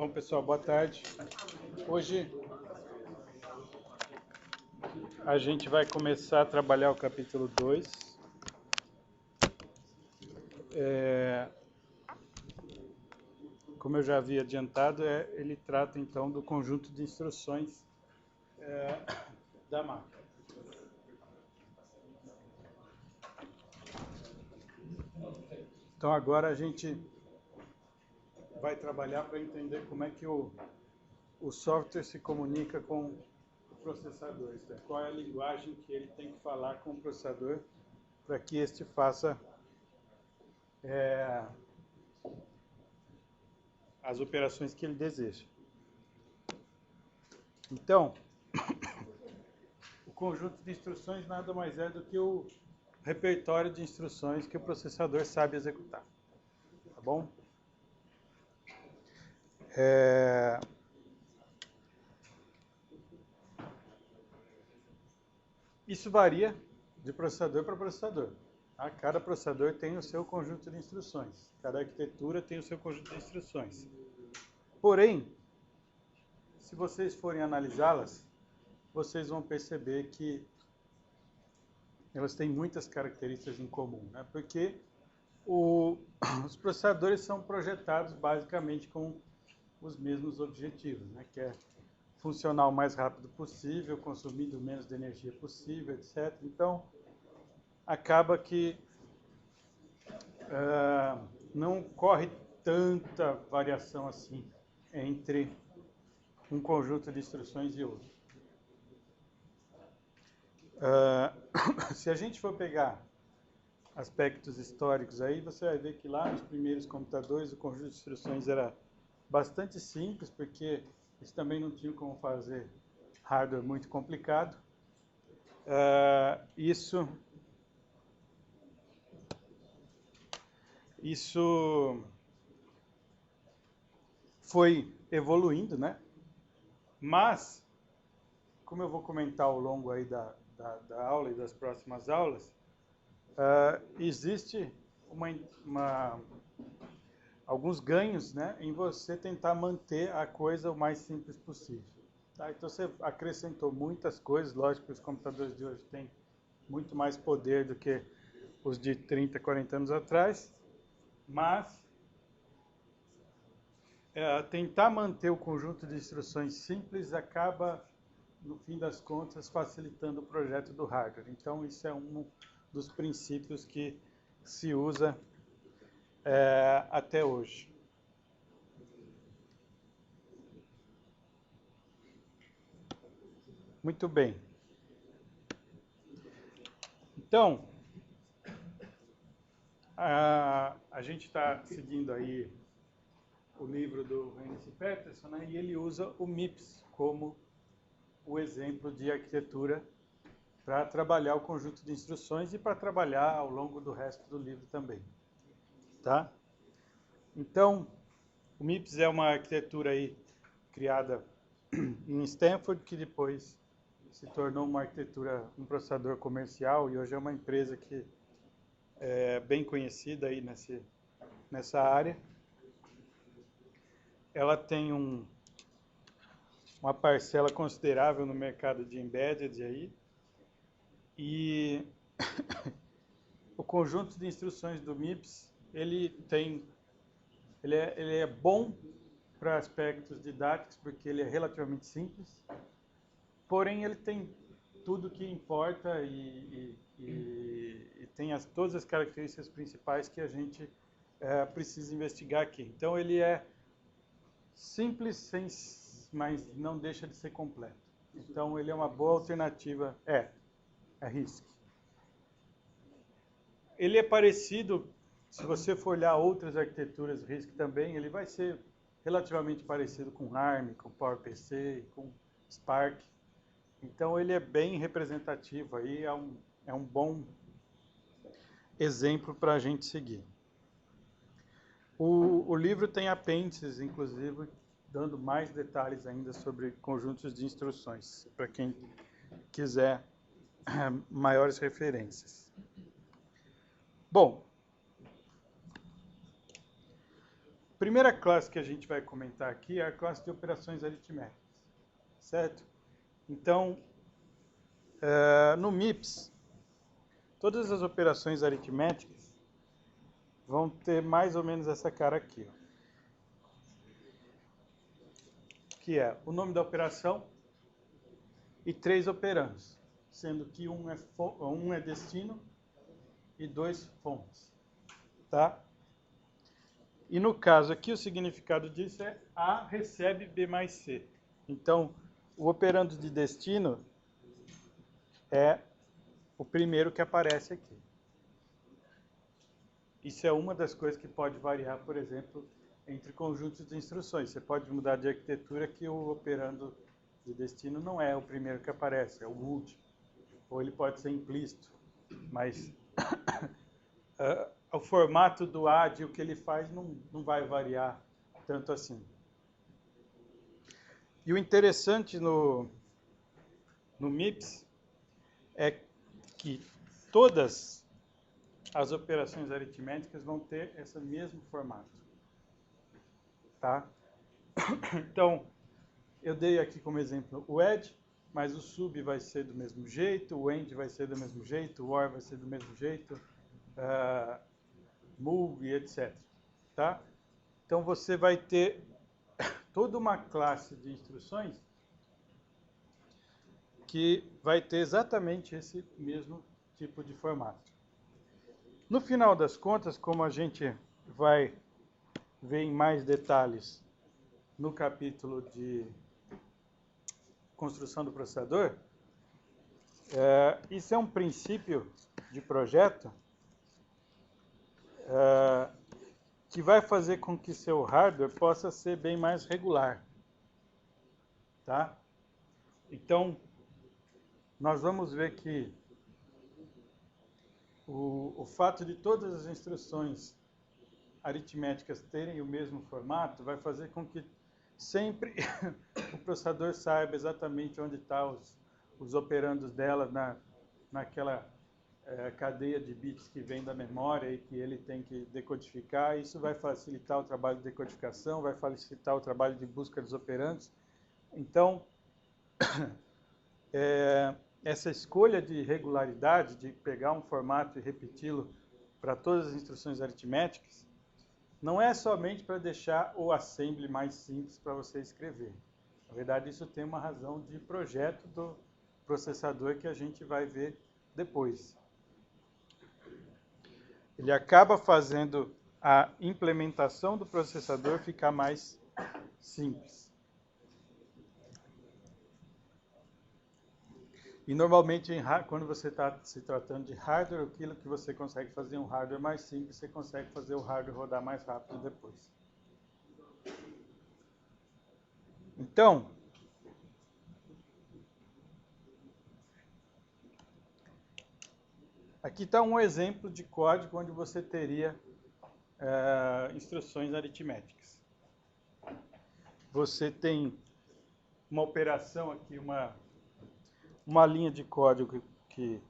Bom, pessoal, boa tarde. Hoje a gente vai começar a trabalhar o capítulo 2. Como eu já havia adiantado, ele trata então do conjunto de instruções da máquina. Então agora a gente vai trabalhar para entender como é que o software se comunica com o processador. Qual é a linguagem que ele tem que falar com o processador para que este faça as operações que ele deseja. Então, o conjunto de instruções nada mais é do que o repertório de instruções que o processador sabe executar. Tá bom? Isso varia de processador para processador. Tá? Cada processador tem o seu conjunto de instruções. Cada arquitetura tem o seu conjunto de instruções. Porém, se vocês forem analisá-las, vocês vão perceber que elas têm muitas características em comum, né? Porque os processadores são projetados basicamente com os mesmos objetivos, né? Que é funcionar o mais rápido possível, consumindo o menos de energia possível, etc. Então, acaba que não corre tanta variação assim entre um conjunto de instruções e outro. Se a gente for pegar aspectos históricos aí, você vai ver que lá nos primeiros computadores o conjunto de instruções era bastante simples, porque eles também não tinham como fazer hardware muito complicado. Isso foi evoluindo, né? Mas, como eu vou comentar ao longo aí da aula e das próximas aulas, existe alguns ganhos, né, em você tentar manter a coisa o mais simples possível. Tá? Então você acrescentou muitas coisas, lógico que os computadores de hoje têm muito mais poder do que os de 30, 40 anos atrás, mas tentar manter o conjunto de instruções simples acaba, no fim das contas, facilitando o projeto do hardware. Então isso é um dos princípios que se usa até hoje. Muito bem. Então, a gente está seguindo aí o livro do Heinz Peterson, né, e ele usa o MIPS como o exemplo de arquitetura para trabalhar o conjunto de instruções e para trabalhar ao longo do resto do livro também. Tá? Então, o MIPS é uma arquitetura aí criada em Stanford, que depois se tornou uma arquitetura, um processador comercial, e hoje é uma empresa que é bem conhecida aí nessa área. Ela tem uma parcela considerável no mercado de embedded aí, e o conjunto de instruções do MIPS, ele é bom para aspectos didáticos, porque ele é relativamente simples, porém ele tem tudo que importa e tem todas as características principais que a gente precisa investigar aqui. Então ele é simples, mas não deixa de ser completo. Então ele é uma boa alternativa. É RISC. Ele é parecido, se você for olhar outras arquiteturas RISC também, ele vai ser relativamente parecido com ARM, com PowerPC, com Spark. Então ele é bem representativo aí, é um bom exemplo para a gente seguir. O livro tem apêndices, inclusive, dando mais detalhes ainda sobre conjuntos de instruções, para quem quiser maiores referências. Bom, primeira classe que a gente vai comentar aqui é a classe de operações aritméticas, certo? Então, no MIPS, todas as operações aritméticas vão ter mais ou menos essa cara aqui, ó, que é o nome da operação e 3 operandos, sendo que um é destino e 2 fontes, tá? E no caso aqui, o significado disso é A recebe B mais C. Então, o operando de destino é o primeiro que aparece aqui. Isso é uma das coisas que pode variar, por exemplo, entre conjuntos de instruções. Você pode mudar de arquitetura que o operando de destino não é o primeiro que aparece, é o último. Ou ele pode ser implícito, mas o formato do AD, o que ele faz, não vai variar tanto assim. E o interessante no MIPS é que todas as operações aritméticas vão ter esse mesmo formato. Tá? Então, eu dei aqui como exemplo o add, mas o sub vai ser do mesmo jeito, o end vai ser do mesmo jeito, o or vai ser do mesmo jeito, move, etc. Tá? Então, você vai ter toda uma classe de instruções que vai ter exatamente esse mesmo tipo de formato. No final das contas, como a gente vai ver em mais detalhes no capítulo de construção do processador, isso é um princípio de projeto que vai fazer com que seu hardware possa ser bem mais regular. Tá? Então, nós vamos ver que o fato de todas as instruções aritméticas terem o mesmo formato vai fazer com que sempre o processador saiba exatamente onde estão os operandos dela naquela cadeia de bits que vem da memória e que ele tem que decodificar. Isso vai facilitar o trabalho de decodificação, vai facilitar o trabalho de busca dos operandos. Então, essa escolha de regularidade, de pegar um formato e repeti-lo para todas as instruções aritméticas, não é somente para deixar o assembly mais simples para você escrever. Na verdade, isso tem uma razão de projeto do processador que a gente vai ver depois. Ele acaba fazendo a implementação do processador ficar mais simples. E normalmente, quando você está se tratando de hardware, aquilo que você consegue fazer um hardware mais simples, você consegue fazer o hardware rodar mais rápido depois. Então, aqui está um exemplo de código onde você teria instruções aritméticas. Você tem uma operação aqui, uma linha de código que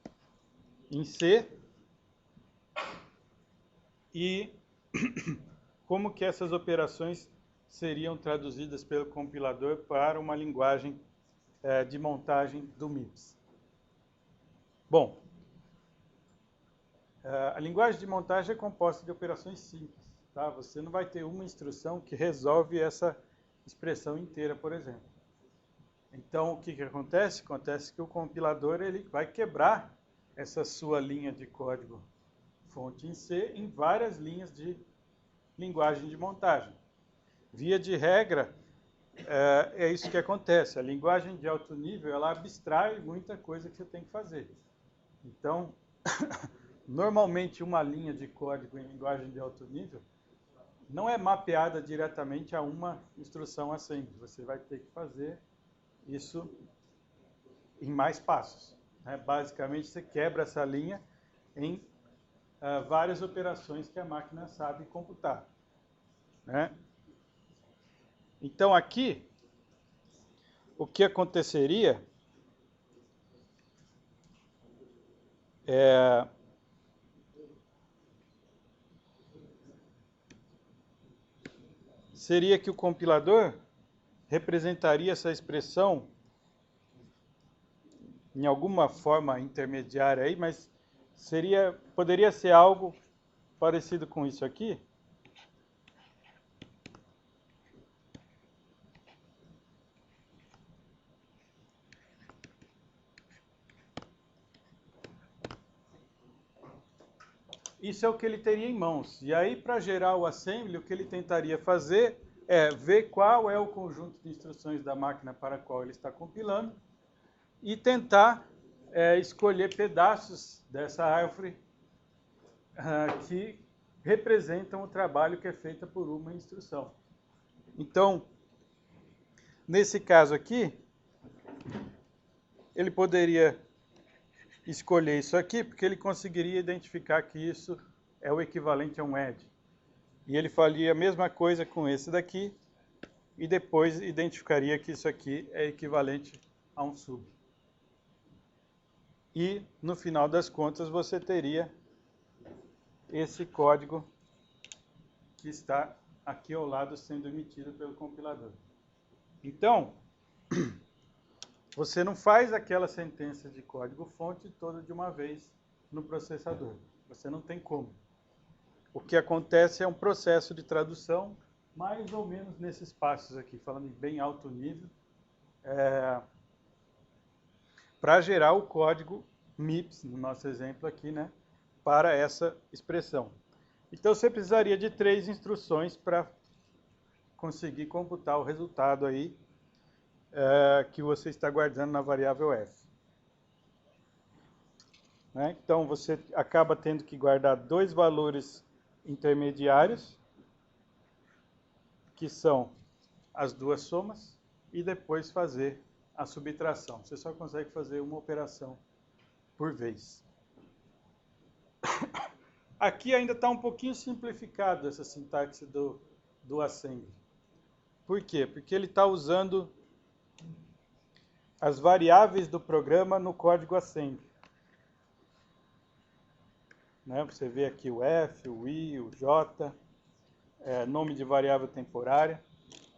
em C, e como que essas operações seriam traduzidas pelo compilador para uma linguagem de montagem do MIPS. Bom, a linguagem de montagem é composta de operações simples. Tá? Você não vai ter uma instrução que resolve essa expressão inteira, por exemplo. Então, o que acontece? Acontece que o compilador ele vai quebrar essa sua linha de código fonte em C em várias linhas de linguagem de montagem. Via de regra, é isso que acontece. A linguagem de alto nível, ela abstrai muita coisa que você tem que fazer. Então, normalmente uma linha de código em linguagem de alto nível não é mapeada diretamente a uma instrução assembly. Você vai ter que fazer isso em mais passos. Né? Basicamente, você quebra essa linha em várias operações que a máquina sabe computar. Né? Então, aqui, o que aconteceria é seria que o compilador representaria essa expressão em alguma forma intermediária aí, mas poderia ser algo parecido com isso aqui. Isso é o que ele teria em mãos. E aí, para gerar o assembly, o que ele tentaria fazer é ver qual é o conjunto de instruções da máquina para a qual ele está compilando e tentar escolher pedaços dessa árvore que representam o trabalho que é feito por uma instrução. Então, nesse caso aqui, ele poderia escolher isso aqui, porque ele conseguiria identificar que isso é o equivalente a um add. E ele faria a mesma coisa com esse daqui, e depois identificaria que isso aqui é equivalente a um sub. E, no final das contas, você teria esse código que está aqui ao lado sendo emitido pelo compilador. Então, você não faz aquela sentença de código-fonte toda de uma vez no processador. Você não tem como. O que acontece é um processo de tradução, mais ou menos nesses passos aqui, falando em bem alto nível, para gerar o código MIPS, no nosso exemplo aqui, né, para essa expressão. Então, você precisaria de 3 instruções para conseguir computar o resultado aí que você está guardando na variável f. Né? Então, você acaba tendo que guardar 2 valores intermediários, que são as 2 somas, e depois fazer a subtração. Você só consegue fazer uma operação por vez. Aqui ainda está um pouquinho simplificado essa sintaxe do assembly. Por quê? Porque ele está usando as variáveis do programa no código assembly. Né? Você vê aqui o F, o I, o J, nome de variável temporária.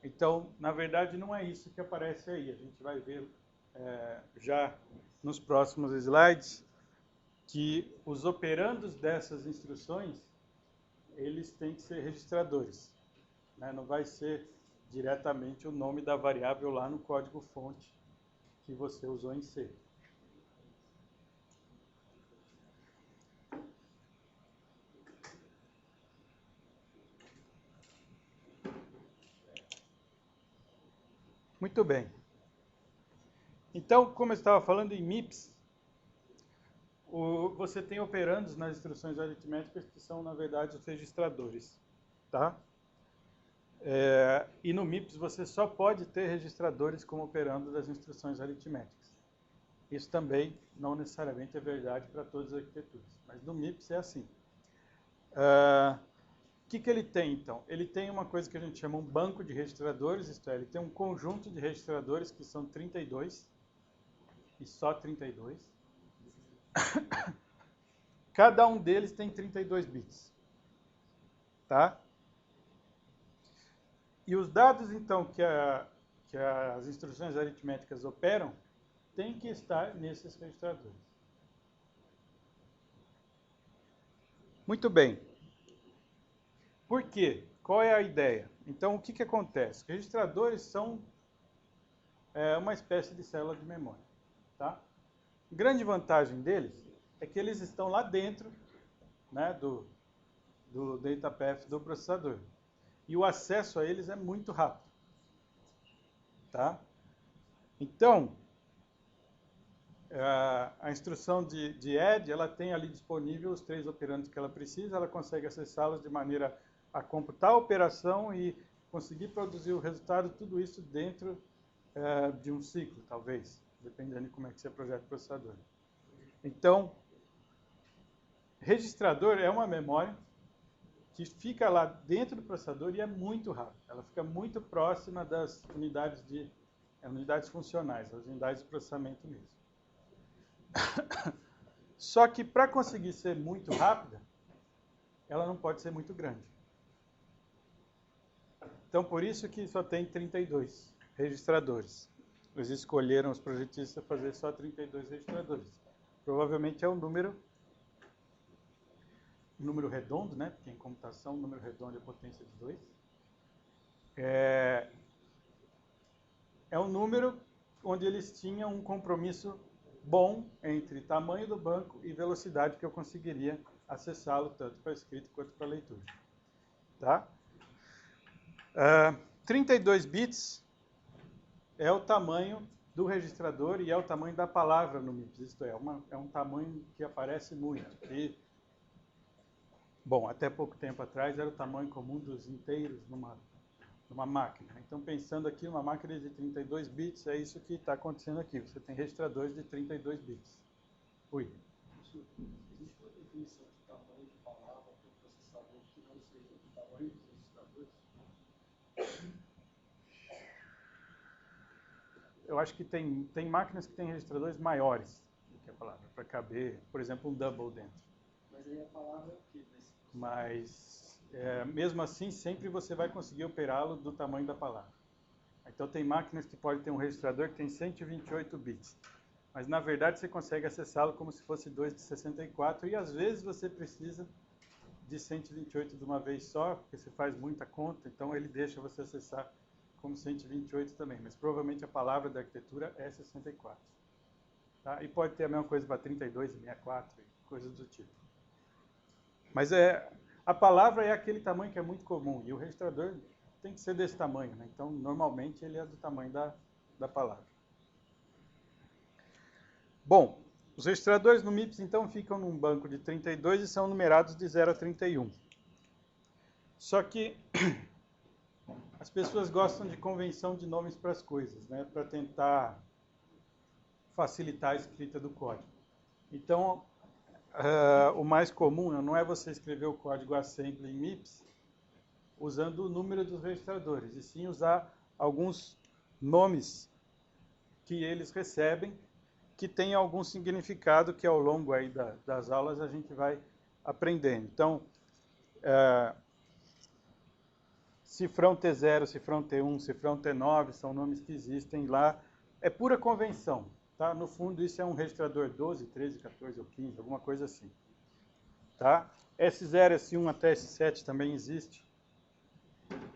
Então, na verdade, não é isso que aparece aí. A gente vai ver já nos próximos slides que os operandos dessas instruções, eles têm que ser registradores. Né? Não vai ser diretamente o nome da variável lá no código-fonte que você usou em C. Muito bem. Então, como eu estava falando em MIPS, você tem operandos nas instruções aritméticas que são, na verdade, os registradores. Tá? E no MIPS você só pode ter registradores como operando das instruções aritméticas. Isso também não necessariamente é verdade para todas as arquiteturas, mas no MIPS é assim. O que ele tem, então? Ele tem uma coisa que a gente chama um banco de registradores, isto é, ele tem um conjunto de registradores que são 32, e só 32. Cada um deles tem 32 bits. Tá? E os dados, então, que as instruções aritméticas operam, têm que estar nesses registradores. Muito bem. Por quê? Qual é a ideia? Então, o que acontece? Registradores são uma espécie de célula de memória. Tá? A grande vantagem deles é que eles estão lá dentro, né, do data path do processador. E o acesso a eles é muito rápido. Tá? Então, a instrução de add, ela tem ali disponível os 3 operandos que ela precisa, ela consegue acessá-los de maneira a computar a operação e conseguir produzir o resultado, tudo isso dentro de um ciclo, talvez, dependendo de como é que você projeta o processador. Então, registrador é uma memória que fica lá dentro do processador e é muito rápida. Ela fica muito próxima das unidades funcionais, as unidades de processamento mesmo. Só que para conseguir ser muito rápida, ela não pode ser muito grande. Então, por isso que só tem 32 registradores. Eles escolheram, os projetistas, fazer só 32 registradores. Provavelmente é um número redondo, né? Porque em computação, o número redondo é potência de 2. É um número onde eles tinham um compromisso bom entre tamanho do banco e velocidade que eu conseguiria acessá-lo tanto para escrita quanto para leitura. Tá? 32 bits é o tamanho do registrador e é o tamanho da palavra no MIPS. Isto é um tamanho que aparece muito. E, bom, até pouco tempo atrás era o tamanho comum dos inteiros numa máquina. Então, pensando aqui numa máquina de 32 bits, é isso que está acontecendo aqui. Você tem registradores de 32 bits. Ui. Existe uma definição de tamanho de palavra para o processador que não seja do tamanho dos registradores? Eu acho que tem máquinas que têm registradores maiores do que a palavra, para caber, por exemplo, um double dentro. Mas aí a palavra é o quê? Mas, mesmo assim, sempre você vai conseguir operá-lo do tamanho da palavra. Então, tem máquinas que podem ter um registrador que tem 128 bits. Mas, na verdade, você consegue acessá-lo como se fosse 2 de 64. E, às vezes, você precisa de 128 de uma vez só, porque você faz muita conta. Então, ele deixa você acessar como 128 também. Mas, provavelmente, a palavra da arquitetura é 64. Tá? E pode ter a mesma coisa para 32 e 64, coisas do tipo. Mas a palavra é aquele tamanho que é muito comum. E o registrador tem que ser desse tamanho, né? Então, normalmente, ele é do tamanho da palavra. Bom, os registradores no MIPS, então, ficam num banco de 32 e são numerados de 0 a 31. Só que as pessoas gostam de convenção de nomes para as coisas, né? Para tentar facilitar a escrita do código. Então, o mais comum não é você escrever o código assembly em MIPS usando o número dos registradores, e sim usar alguns nomes que eles recebem que tem algum significado que ao longo aí das aulas a gente vai aprendendo. Então, cifrão T0, cifrão T1, cifrão T9 são nomes que existem lá. É pura convenção. Tá? No fundo, isso é um registrador 12, 13, 14 ou 15, alguma coisa assim. Tá? S0, S1 até S7 também existe.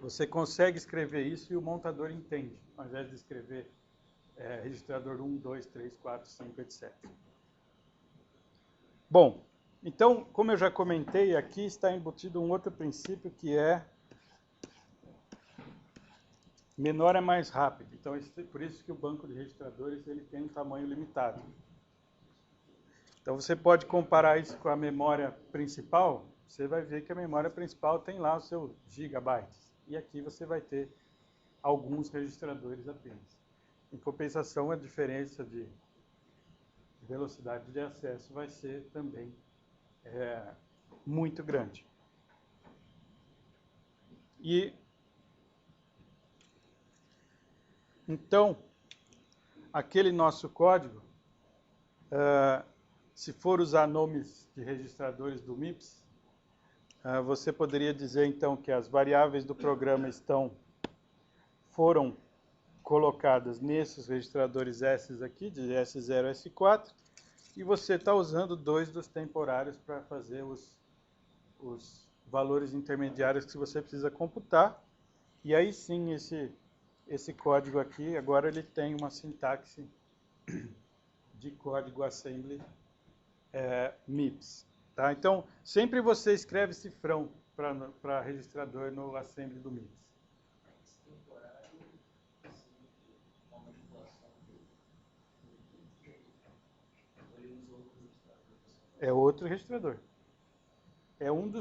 Você consegue escrever isso e o montador entende, ao invés de escrever registrador 1, 2, 3, 4, 5, etc. Bom, então, como eu já comentei, aqui está embutido um outro princípio que é menor é mais rápido. Então, por isso que o banco de registradores ele tem um tamanho limitado. Então, você pode comparar isso com a memória principal. Você vai ver que a memória principal tem lá os seus gigabytes. E aqui você vai ter alguns registradores apenas. Em compensação, a diferença de velocidade de acesso vai ser também muito grande. E então, aquele nosso código, se for usar nomes de registradores do MIPS, você poderia dizer então que as variáveis do programa foram colocadas nesses registradores S aqui, de S0 a S4, e você está usando 2 dos temporários para fazer os valores intermediários que você precisa computar. E aí sim, esse código aqui, agora ele tem uma sintaxe de código assembly MIPS. Tá? Então, sempre você escreve cifrão para registrador no assembly do MIPS. É outro registrador. É um do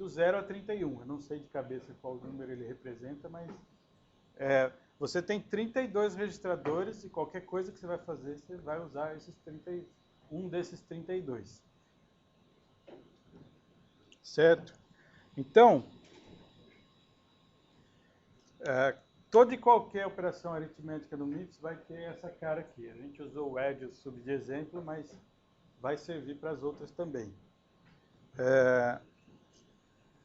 0 a 31. Eu não sei de cabeça qual número ele representa, mas você tem 32 registradores e qualquer coisa que você vai fazer, você vai usar um desses 32. Certo? Então, toda e qualquer operação aritmética no MIPS vai ter essa cara aqui. A gente usou o add sub de exemplo, mas vai servir para as outras também.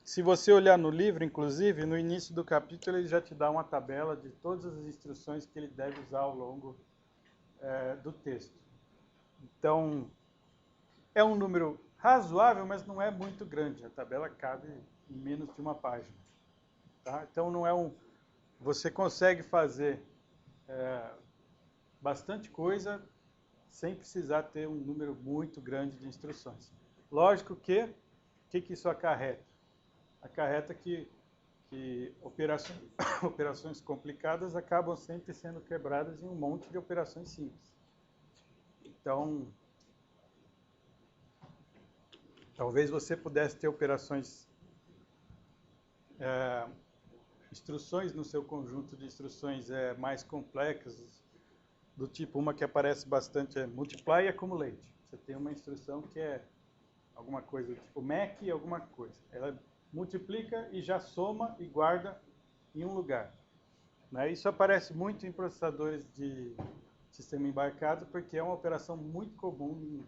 Se você olhar no livro, inclusive, no início do capítulo, ele já te dá uma tabela de todas as instruções que ele deve usar ao longo do texto. Então, é um número razoável, mas não é muito grande. A tabela cabe em menos de uma página. Tá? Então, não é você consegue fazer bastante coisa sem precisar ter um número muito grande de instruções. Lógico que, o que isso acarreta? Acarreta que operações complicadas acabam sempre sendo quebradas em um monte de operações simples. Então, talvez você pudesse ter instruções no seu conjunto de instruções mais complexas, do tipo, uma que aparece bastante é multiply e accumulate. Você tem uma instrução que é alguma coisa do tipo mac e alguma coisa. Ela multiplica e já soma e guarda em um lugar. Né? Isso aparece muito em processadores de sistema embarcado, porque é uma operação muito comum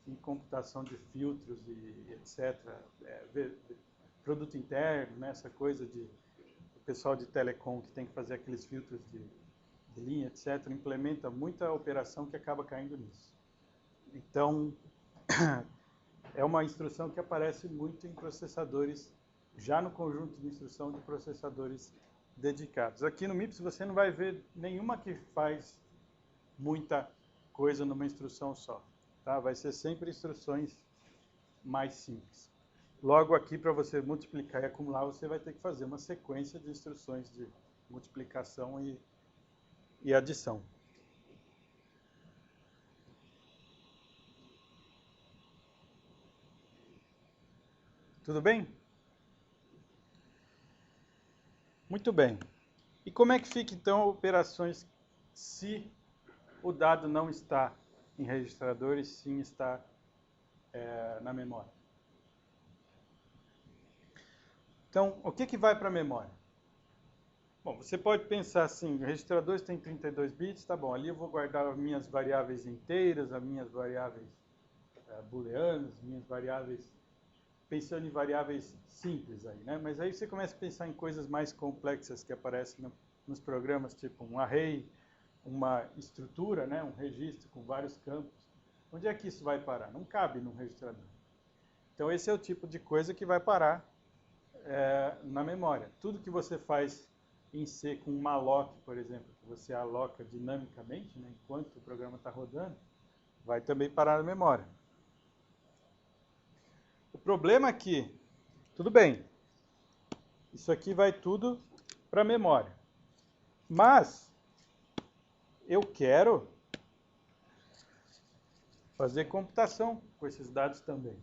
em computação de filtros e etc. Produto interno, né? Essa coisa o pessoal de telecom que tem que fazer aqueles filtros de linha, etc., implementa muita operação que acaba caindo nisso. Então, é uma instrução que aparece muito em processadores, já no conjunto de instrução de processadores dedicados. Aqui no MIPS você não vai ver nenhuma que faz muita coisa numa instrução só. Tá? Vai ser sempre instruções mais simples. Logo aqui, para você multiplicar e acumular, você vai ter que fazer uma sequência de instruções de multiplicação e adição. Tudo bem? Muito bem. E como é que fica, então, operações se o dado não está em registrador e sim está na memória? Então, o que vai para a memória? Bom, você pode pensar assim, registradores têm 32 bits, tá bom, ali eu vou guardar as minhas variáveis inteiras, as minhas variáveis booleanas, minhas variáveis, pensando em variáveis simples aí, né? Mas aí você começa a pensar em coisas mais complexas que aparecem nos programas, tipo um array, uma estrutura, né? Um registro com vários campos. Onde é que isso vai parar? Não cabe num registrador. Então esse é o tipo de coisa que vai parar na memória. Tudo que você faz em C com um malloc, por exemplo, que você aloca dinamicamente, né, enquanto o programa está rodando, vai também parar na memória. O problema aqui, tudo bem, isso aqui vai tudo para a memória. Mas eu quero fazer computação com esses dados também.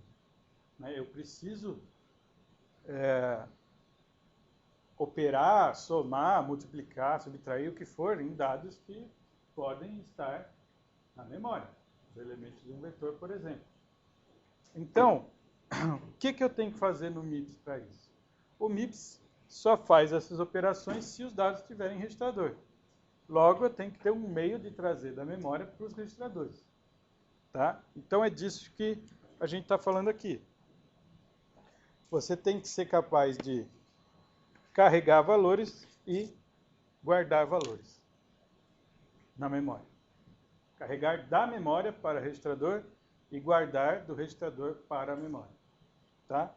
Né? Eu preciso operar, somar, multiplicar, subtrair, o que for, em dados que podem estar na memória. Os elementos de um vetor, por exemplo. Então, o que eu tenho que fazer no MIPS para isso? O MIPS só faz essas operações se os dados estiverem em registrador. Logo, eu tenho que ter um meio de trazer da memória para os registradores. Tá? Então, é disso que a gente está falando aqui. Você tem que ser capaz de carregar valores e guardar valores na memória. Carregar da memória para o registrador e guardar do registrador para a memória. Tá?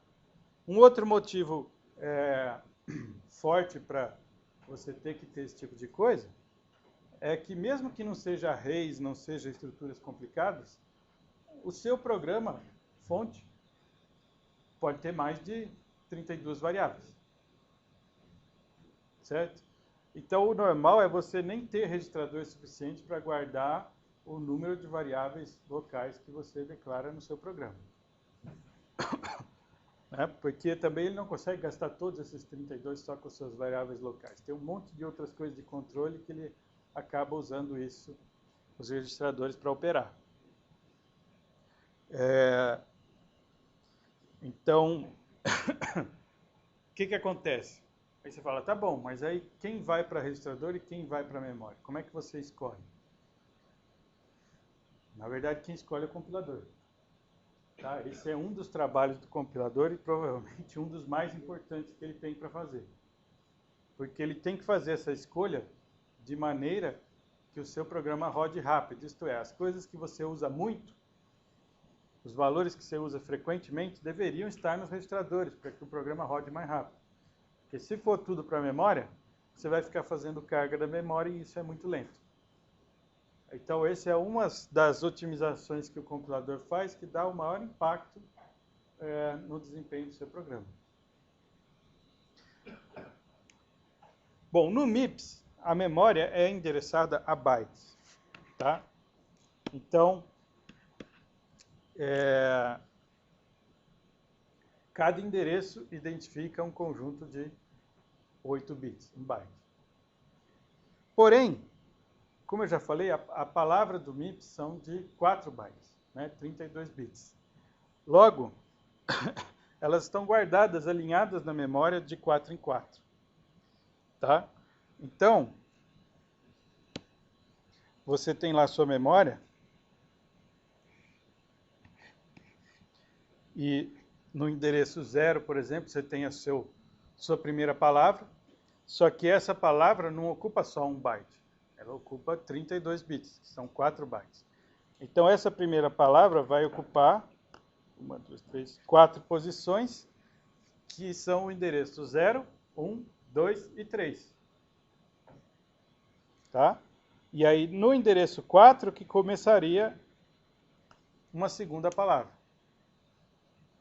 Um outro motivo forte para você ter que ter esse tipo de coisa é que mesmo que não seja arrays, não seja estruturas complicadas, o seu programa, fonte, pode ter mais de 32 variáveis. Certo? Então, o normal é você nem ter registrador suficiente para guardar o número de variáveis locais que você declara no seu programa. Porque também ele não consegue gastar todos esses 32 só com suas variáveis locais. Tem um monte de outras coisas de controle que ele acaba usando isso, os registradores, para operar. Então, o que acontece? Aí você fala, tá bom, mas aí quem vai para registrador e quem vai para memória? Como é que você escolhe? Na verdade, quem escolhe é o compilador. Tá? Esse é um dos trabalhos do compilador e provavelmente um dos mais importantes que ele tem para fazer. Porque ele tem que fazer essa escolha de maneira que o seu programa rode rápido. Isto é, as coisas que você usa muito, os valores que você usa frequentemente, deveriam estar nos registradores, para que o programa rode mais rápido. Porque se for tudo para a memória, você vai ficar fazendo carga da memória e isso é muito lento. Então, essa é uma das otimizações que o compilador faz, que dá o maior impacto no desempenho do seu programa. Bom, no MIPS, a memória é endereçada a bytes. Tá? Então, cada endereço identifica um conjunto de 8 bits, um byte. Porém, como eu já falei, a palavra do MIPS são de 4 bytes, né, 32 bits. Logo, elas estão guardadas, alinhadas na memória de 4 em 4. Tá? Então, você tem lá a sua memória e no endereço 0, por exemplo, você tem a sua primeira palavra, só que essa palavra não ocupa só 1 byte, ela ocupa 32 bits, que são 4 bytes. Então, essa primeira palavra vai ocupar 1, 2, 3, 4 posições, que são o endereço 0, 1, 2 e 3. Tá? E aí, no endereço 4, que começaria uma segunda palavra.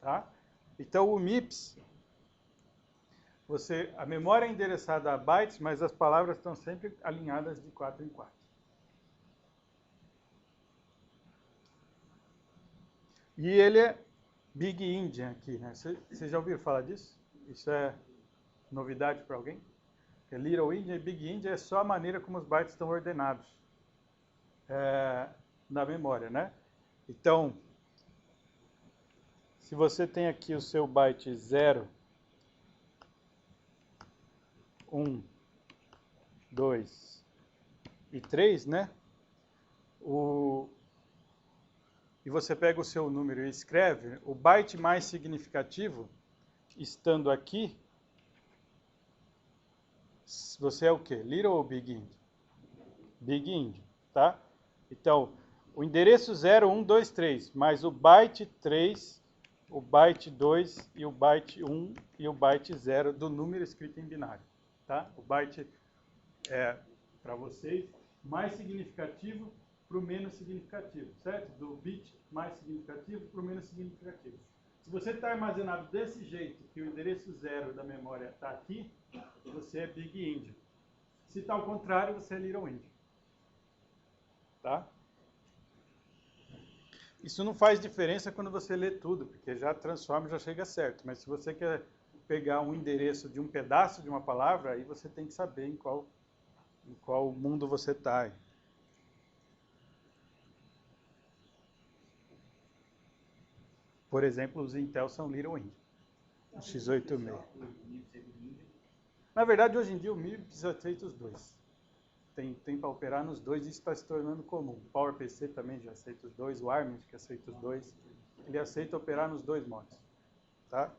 Tá? Então, o MIPS, a memória é endereçada a bytes, mas as palavras estão sempre alinhadas de 4 em 4. E ele é Big Endian aqui, né? Vocês já ouviram falar disso? Isso é novidade para alguém? Porque Little Endian e Big Endian é só a maneira como os bytes estão ordenados na memória, né? Então, se você tem aqui o seu byte 0, 1, 2 e 3, né? E você pega o seu número e escreve, o byte mais significativo, estando aqui, você é o quê? Little ou Big Endian? Big Endian, tá? Então, o endereço 0, 1, 2, 3, mais o byte 3, o byte 2 e o byte 1 e o byte 0 do número escrito em binário. Tá? O byte é, para vocês, mais significativo para o menos significativo, certo? Do bit mais significativo para o menos significativo. Se você está armazenado desse jeito, que o endereço 0 da memória está aqui, você é Big Endian. Se está ao contrário, você é Little Endian. Tá? Isso não faz diferença quando você lê tudo, porque já transforma e já chega certo. Mas se você quer pegar um endereço de um pedaço de uma palavra, aí você tem que saber em qual mundo você está. Por exemplo, os Intel são Little Endian. O x86. Na verdade, hoje em dia o MIPS aceita os dois. Tem para operar nos dois, isso está se tornando comum. O PowerPC também já aceita os dois, o ARM que aceita os dois. Ele aceita operar nos dois modos. Tá?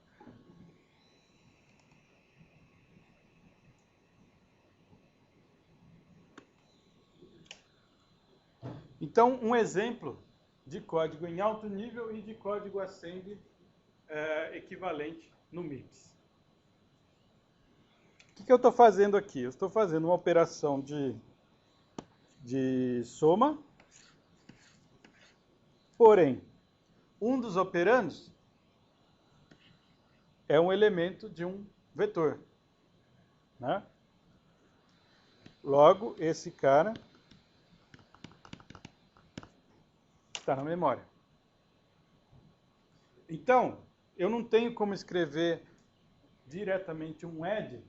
Então, um exemplo de código em alto nível e de código Assembly equivalente no MIPS. O que eu estou fazendo aqui? Eu estou fazendo uma operação de soma, porém, um dos operandos é um elemento de um vetor. Né? Logo, esse cara está na memória. Então, eu não tenho como escrever diretamente um add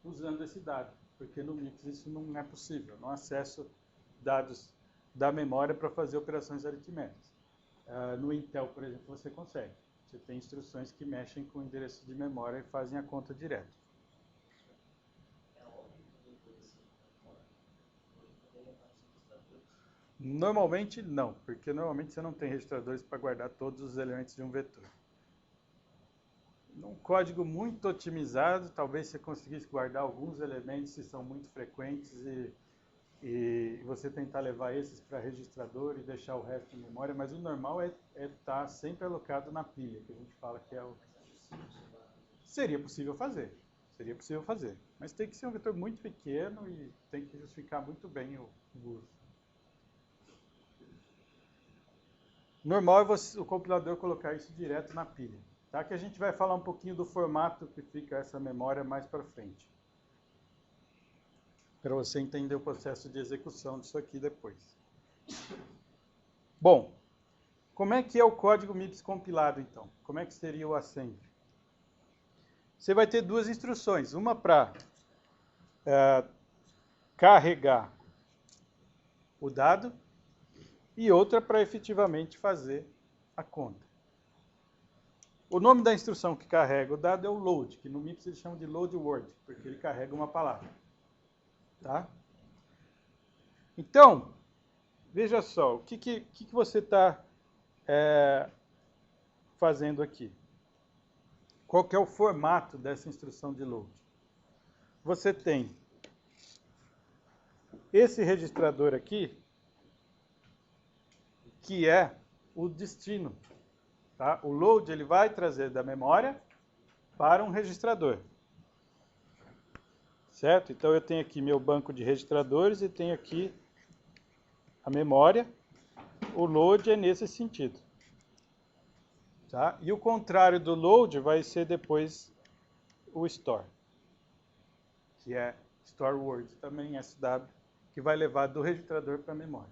usando esse dado, porque no MIPS isso não é possível. Eu não acesso dados da memória para fazer operações aritméticas. No Intel, por exemplo, você consegue. Você tem instruções que mexem com o endereço de memória e fazem a conta direto. Normalmente não, porque normalmente você não tem registradores para guardar todos os elementos de um vetor. Num código muito otimizado, talvez você conseguisse guardar alguns elementos se são muito frequentes e você tentar levar esses para registrador e deixar o resto em memória, mas o normal é estar sempre alocado na pilha, que a gente fala que é o... Seria possível fazer, mas tem que ser um vetor muito pequeno e tem que justificar muito bem o uso. Normal é o compilador colocar isso direto na pilha, tá? Que a gente vai falar um pouquinho do formato que fica essa memória mais para frente, para você entender o processo de execução disso aqui depois. Bom, como é que é o código MIPS compilado, então? Como é que seria o assembly? Você vai ter duas instruções, uma para carregar o dado e outra para efetivamente fazer a conta. O nome da instrução que carrega o dado é o load, que no MIPS eles chamam de load word, porque ele carrega uma palavra. Tá? Então, veja só, o que você está fazendo aqui? Qual que é o formato dessa instrução de load? Você tem esse registrador aqui, que é o destino. Tá? O load ele vai trazer da memória para um registrador. Certo? Então eu tenho aqui meu banco de registradores e tenho aqui a memória. O load é nesse sentido. Tá? E o contrário do load vai ser depois o store, que é store word, também SW, que vai levar do registrador para a memória.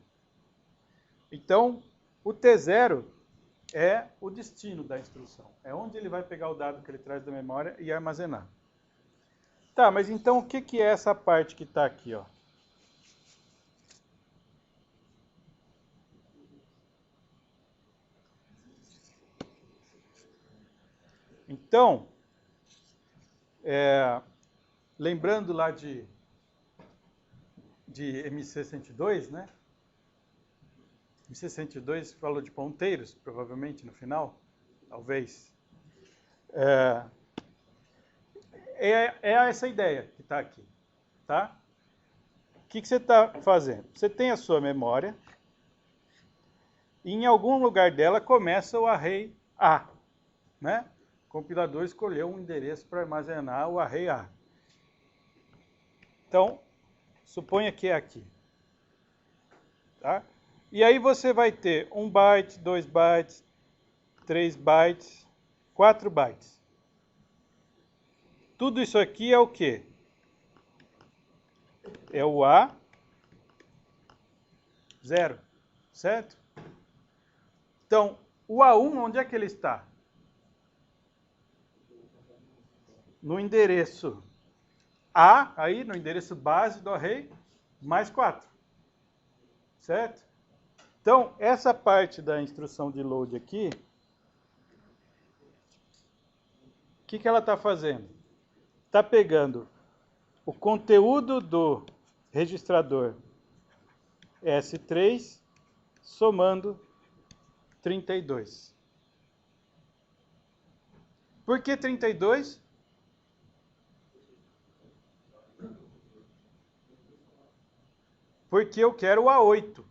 Então, o T0 é o destino da instrução. É onde ele vai pegar o dado que ele traz da memória e armazenar. Tá, mas então o que é essa parte que está aqui, ó? Então, lembrando lá de MC102, né? MC102 falou de ponteiros, provavelmente, no final, talvez. É essa ideia que está aqui, tá? O que você está fazendo? Você tem a sua memória, e em algum lugar dela começa o array A, né? O compilador escolheu um endereço para armazenar o array A. Então, suponha que é aqui. Tá? E aí você vai ter 1 byte, 2 bytes, 3 bytes, 4 bytes. Tudo isso aqui é o quê? É o A0, certo? Então, o A1, onde é que ele está? No endereço A, aí no endereço base do array, mais 4. Certo? Então, essa parte da instrução de load aqui, o que ela está fazendo? Está pegando o conteúdo do registrador S3, somando 32. Por que 32? Porque eu quero o A8.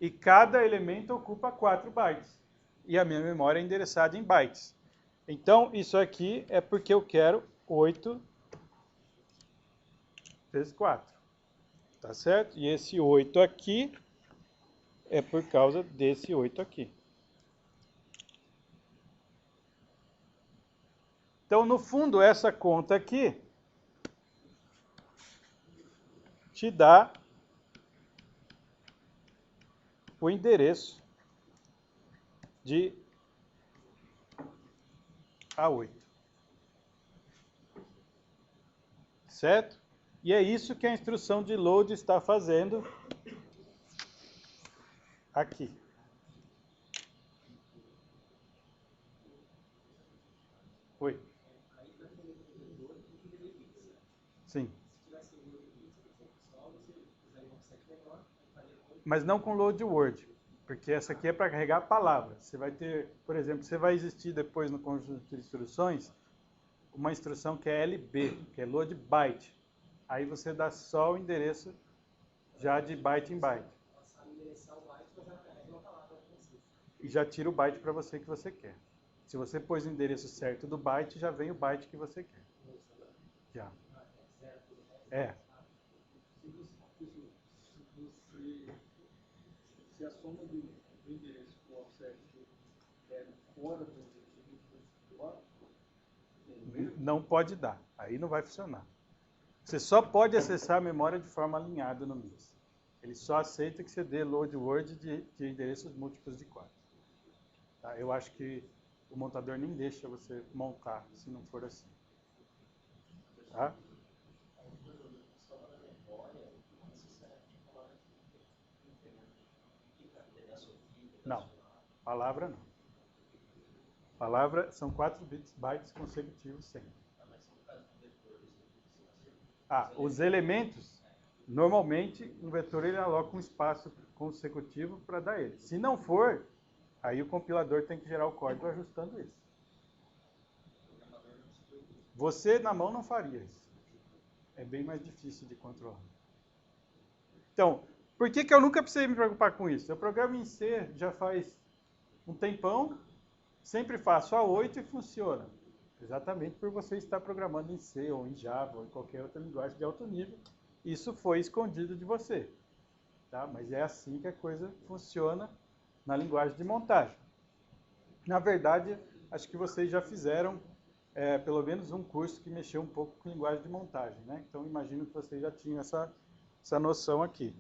E cada elemento ocupa 4 bytes. E a minha memória é endereçada em bytes. Então, isso aqui é porque eu quero 8 vezes 4. Tá certo? E esse 8 aqui é por causa desse 8 aqui. Então, no fundo, essa conta aqui te dá o endereço de A8. Certo? E é isso que a instrução de load está fazendo aqui. Oi. Sim. mas não com load word, porque essa aqui é para carregar palavras. Você vai ter, por exemplo, você vai existir depois no conjunto de instruções uma instrução que é LB, que é load byte. Aí você dá só o endereço já de byte em byte. E já tira o byte para você que você quer. Se você pôs o endereço certo do byte, já vem o byte que você quer. Já. É. Se a soma do endereço com o offset é fora do não pode dar. Aí não vai funcionar. Você só pode acessar a memória de forma alinhada no MIPS. Ele só aceita que você dê load word de endereços múltiplos de 4. Tá? Eu acho que o montador nem deixa você montar se não for assim. Tá? Não. Palavra não. Palavra são 4 bytes consecutivos sempre. Os elementos, normalmente, um vetor ele aloca um espaço consecutivo para dar ele. Se não for, aí o compilador tem que gerar o código ajustando isso. Você, na mão, não faria isso. É bem mais difícil de controlar. Então, por que eu nunca precisei me preocupar com isso? Eu programo em C já faz um tempão, sempre faço A8 e funciona. Exatamente por você estar programando em C, ou em Java, ou em qualquer outra linguagem de alto nível. Isso foi escondido de você. Tá? Mas é assim que a coisa funciona na linguagem de montagem. Na verdade, acho que vocês já fizeram pelo menos um curso que mexeu um pouco com linguagem de montagem. Né? Então, imagino que vocês já tinham essa noção aqui.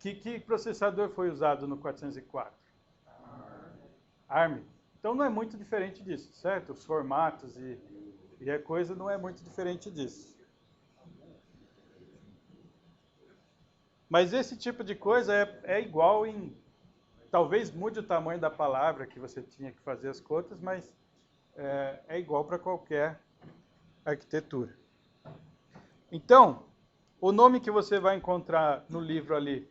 Que processador foi usado no 404? ARM. Então não é muito diferente disso, certo? Os formatos e a coisa não é muito diferente disso. Mas esse tipo de coisa é igual em... Talvez mude o tamanho da palavra que você tinha que fazer as contas, mas é igual para qualquer arquitetura. Então, o nome que você vai encontrar no livro ali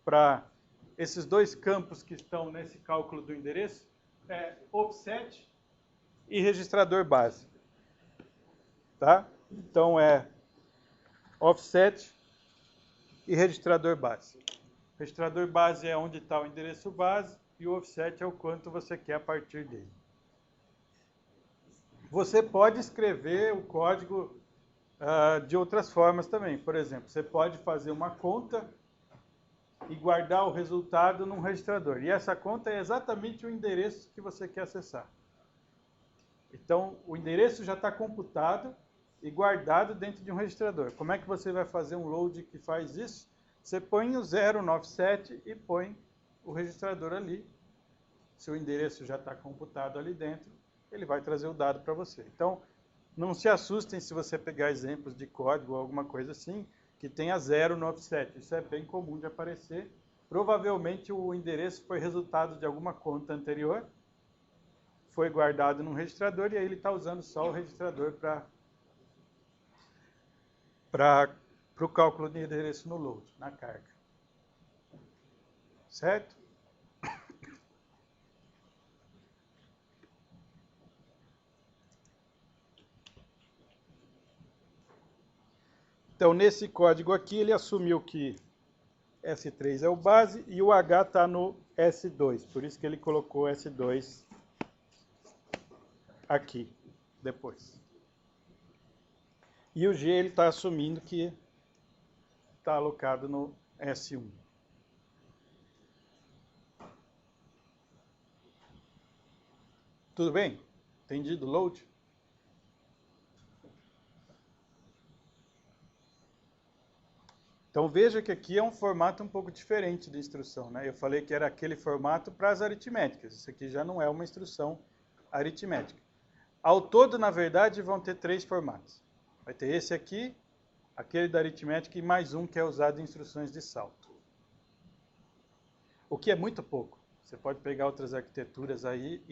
para esses dois campos que estão nesse cálculo do endereço é offset e registrador base. Tá? Então é offset e registrador base. O registrador base é onde está o endereço base e o offset é o quanto você quer a partir dele. Você pode escrever o código de outras formas também. Por exemplo, você pode fazer uma conta e guardar o resultado num registrador. E essa conta é exatamente o endereço que você quer acessar. Então, o endereço já está computado e guardado dentro de um registrador. Como é que você vai fazer um load que faz isso? Você põe o 0 no offset e põe o registrador ali. Se o endereço já está computado ali dentro, ele vai trazer o dado para você. Então, não se assustem se você pegar exemplos de código ou alguma coisa assim, que tenha 0 no offset. Isso é bem comum de aparecer. Provavelmente o endereço foi resultado de alguma conta anterior, foi guardado num registrador e aí ele está usando só o registrador para o cálculo de endereço no load, na carga. Certo? Então, nesse código aqui, ele assumiu que S3 é o base e o H está no S2. Por isso que ele colocou S2 aqui, depois. E o G ele está assumindo que está alocado no S1. Tudo bem? Entendido o load? Então veja que aqui é um formato um pouco diferente de instrução. Né? Eu falei que era aquele formato para as aritméticas. Isso aqui já não é uma instrução aritmética. Ao todo, na verdade, vão ter 3 formatos. Vai ter esse aqui, aquele da aritmética e mais um que é usado em instruções de salto. O que é muito pouco. Você pode pegar outras arquiteturas aí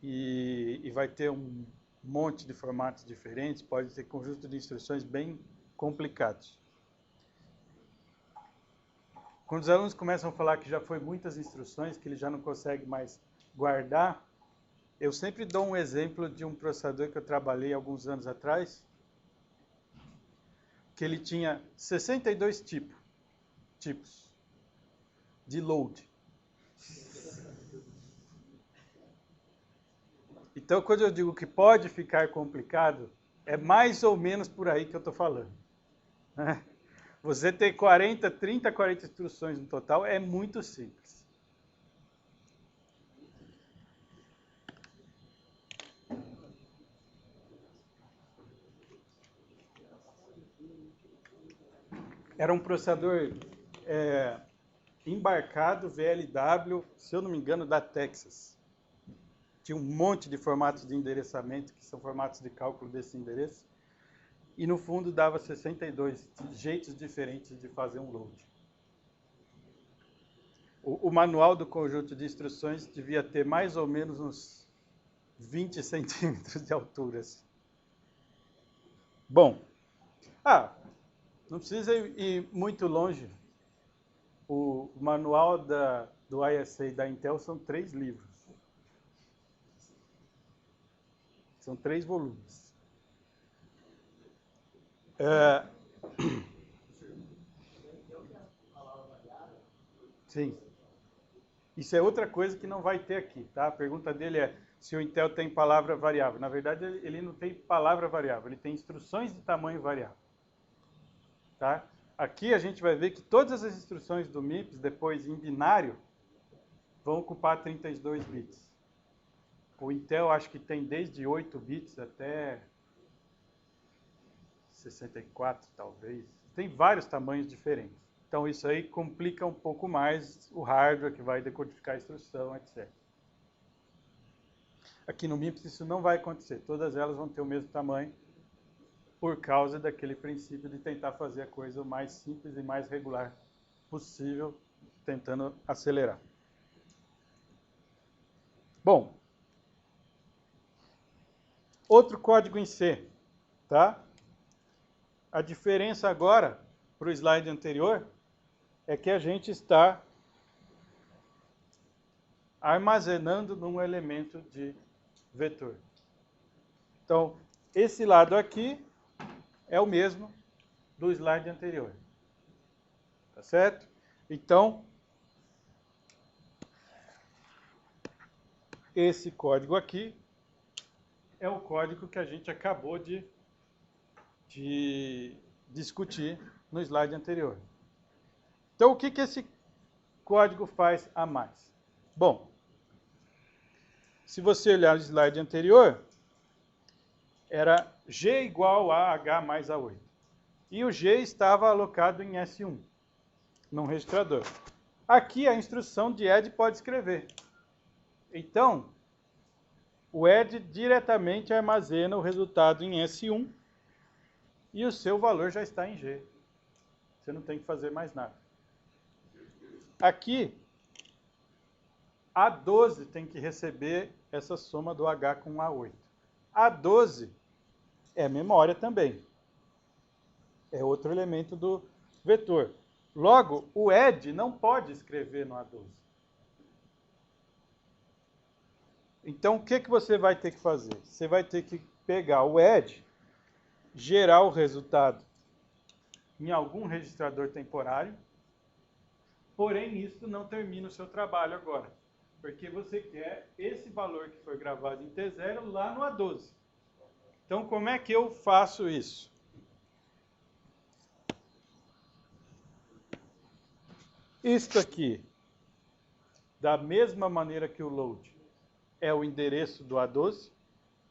e vai ter um monte de formatos diferentes, pode ter conjunto de instruções bem complicados. Quando os alunos começam a falar que já foi muitas instruções, que ele já não consegue mais guardar, eu sempre dou um exemplo de um processador que eu trabalhei alguns anos atrás, que ele tinha 62 tipos de load. Então, quando eu digo que pode ficar complicado, é mais ou menos por aí que eu estou falando. Você ter 30, 40 instruções no total é muito simples. Era um processador embarcado VLW, se eu não me engano, da Texas. Tinha um monte de formatos de endereçamento, que são formatos de cálculo desse endereço. E no fundo dava 62 jeitos diferentes de fazer um load. O manual do conjunto de instruções devia ter mais ou menos uns 20 centímetros de altura. Bom, não precisa ir muito longe. O manual do ISA da Intel são 3 livros. São 3 volumes. Sim. Isso é outra coisa que não vai ter aqui, tá? A pergunta dele é se o Intel tem palavra variável. Na verdade, ele não tem palavra variável, ele tem instruções de tamanho variável. Tá? Aqui a gente vai ver que todas as instruções do MIPS, depois em binário, vão ocupar 32 bits. O Intel acho que tem desde 8 bits até 64, talvez. Tem vários tamanhos diferentes. Então isso aí complica um pouco mais o hardware que vai decodificar a instrução, etc. Aqui no MIPS isso não vai acontecer. Todas elas vão ter o mesmo tamanho por causa daquele princípio de tentar fazer a coisa o mais simples e mais regular possível, tentando acelerar. Bom, outro código em C, tá? A diferença agora para o slide anterior é que a gente está armazenando num elemento de vetor. Então, esse lado aqui é o mesmo do slide anterior. Tá certo? Então, esse código aqui é o código que a gente acabou de discutir no slide anterior. Então, o que esse código faz a mais? Bom, se você olhar o slide anterior, era G igual a H mais A8. E o G estava alocado em S1, num registrador. Aqui a instrução de add pode escrever. Então, o add diretamente armazena o resultado em S1 e o seu valor já está em G. Você não tem que fazer mais nada. Aqui, A12 tem que receber essa soma do H com A8. A12 é memória também. É outro elemento do vetor. Logo, o add não pode escrever no A12. Então, o que você vai ter que fazer? Você vai ter que pegar o add, gerar o resultado em algum registrador temporário, porém, isso não termina o seu trabalho agora, porque você quer esse valor que foi gravado em T0 lá no A12. Então, como é que eu faço isso? Isto aqui, da mesma maneira que o load, é o endereço do A12,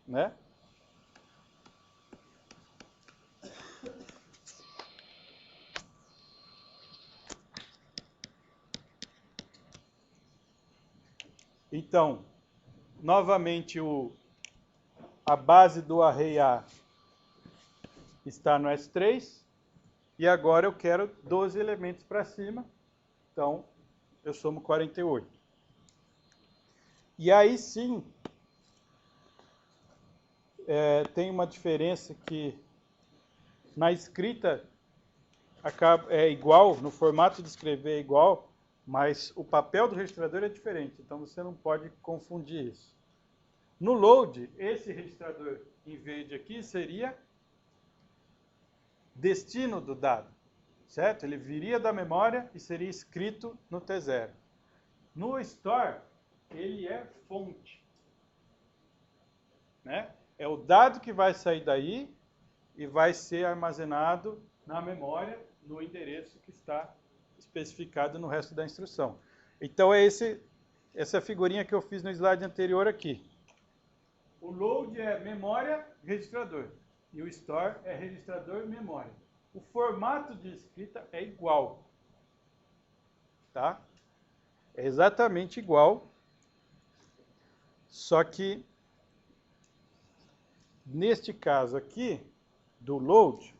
né? Então, novamente, a base do array A está no S3, e agora eu quero 12 elementos para cima, então eu somo 48. E aí sim, tem uma diferença que na escrita é igual, no formato de escrever é igual, mas o papel do registrador é diferente, então você não pode confundir isso. No load, esse registrador em verde aqui seria destino do dado, certo? Ele viria da memória e seria escrito no T0. No store, ele é fonte, né? É o dado que vai sair daí e vai ser armazenado na memória, no endereço que está especificado no resto da instrução. Então é essa figurinha que eu fiz no slide anterior aqui. O load é memória, registrador. E o store é registrador, memória. O formato de escrita é igual. Tá? É exatamente igual. Só que, neste caso aqui, do load,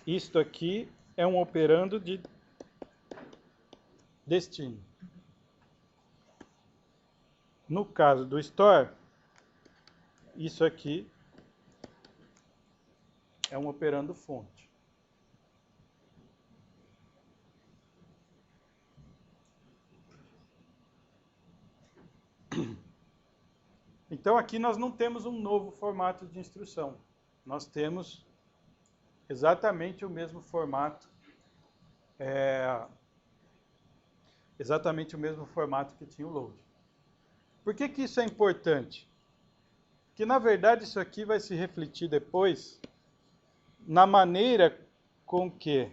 isto aqui é um operando de destino. No caso do store, isso aqui é um operando fonte. Então aqui nós não temos um novo formato de instrução. Nós temos exatamente o mesmo formato, que tinha o load. Por que isso é importante? Porque na verdade isso aqui vai se refletir depois na maneira com que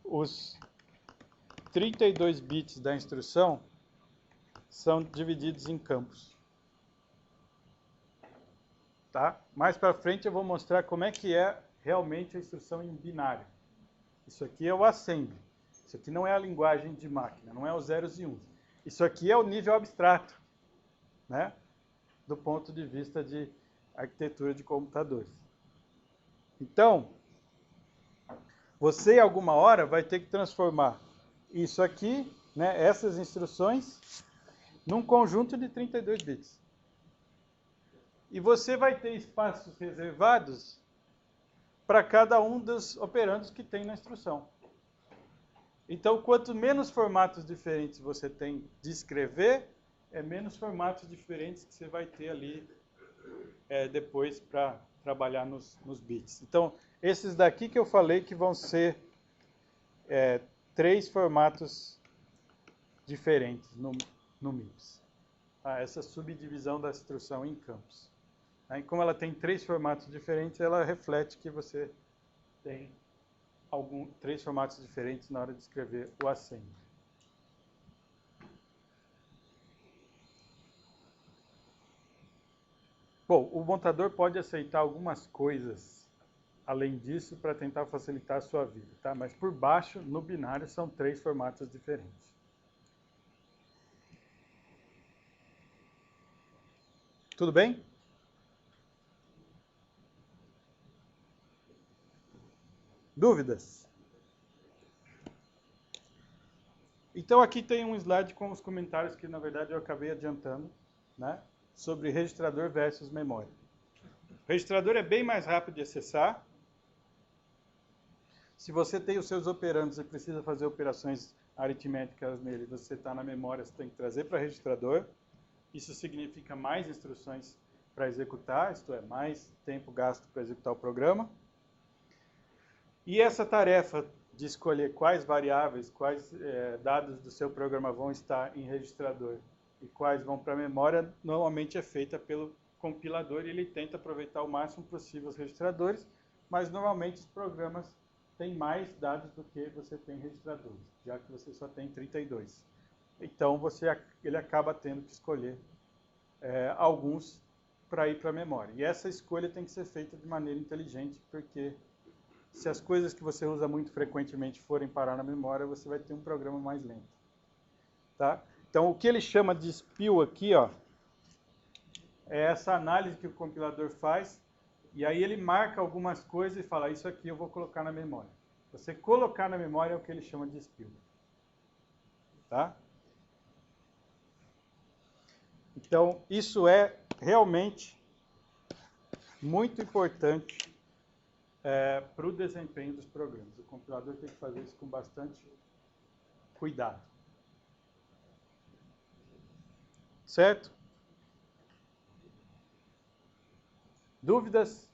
os 32 bits da instrução são divididos em campos. Tá? Mais para frente eu vou mostrar como é que é realmente a instrução em binário. Isso aqui é o assembly. Isso aqui não é a linguagem de máquina, não é os zeros e uns. Isso aqui é o nível abstrato, né? Do ponto de vista de arquitetura de computadores. Então, você em alguma hora vai ter que transformar isso aqui, né, essas instruções, num conjunto de 32 bits. E você vai ter espaços reservados para cada um dos operandos que tem na instrução. Então, quanto menos formatos diferentes você tem de escrever, menos formatos diferentes que você vai ter ali depois para trabalhar nos bits. Então, esses daqui que eu falei que vão ser 3 formatos diferentes no MIPS. Essa subdivisão da instrução em campos. Aí, como ela tem 3 formatos diferentes, ela reflete que você tem 3 formatos diferentes na hora de escrever o assembly. Bom, o montador pode aceitar algumas coisas além disso para tentar facilitar a sua vida, tá? Mas por baixo, no binário, são 3 formatos diferentes. Tudo bem? Dúvidas? Então aqui tem um slide com os comentários que na verdade eu acabei adiantando, né? Sobre registrador versus memória. O registrador é bem mais rápido de acessar. Se você tem os seus operandos e precisa fazer operações aritméticas nele, você está na memória, você tem que trazer para registrador. Isso significa mais instruções para executar, isto é, mais tempo gasto para executar o programa. E essa tarefa de escolher quais variáveis, quais dados do seu programa vão estar em registrador e quais vão para a memória, normalmente é feita pelo compilador e ele tenta aproveitar o máximo possível os registradores, mas normalmente os programas têm mais dados do que você tem registradores, já que você só tem 32. Então ele acaba tendo que escolher alguns para ir para a memória. E essa escolha tem que ser feita de maneira inteligente, porque se as coisas que você usa muito frequentemente forem parar na memória, você vai ter um programa mais lento. Tá? Então, o que ele chama de SPIL aqui, ó, é essa análise que o compilador faz, e aí ele marca algumas coisas e fala, isso aqui eu vou colocar na memória. Você colocar na memória é o que ele chama de SPIL. Tá? Então, isso é realmente muito importante para o desempenho dos programas. O compilador tem que fazer isso com bastante cuidado. Certo? Dúvidas?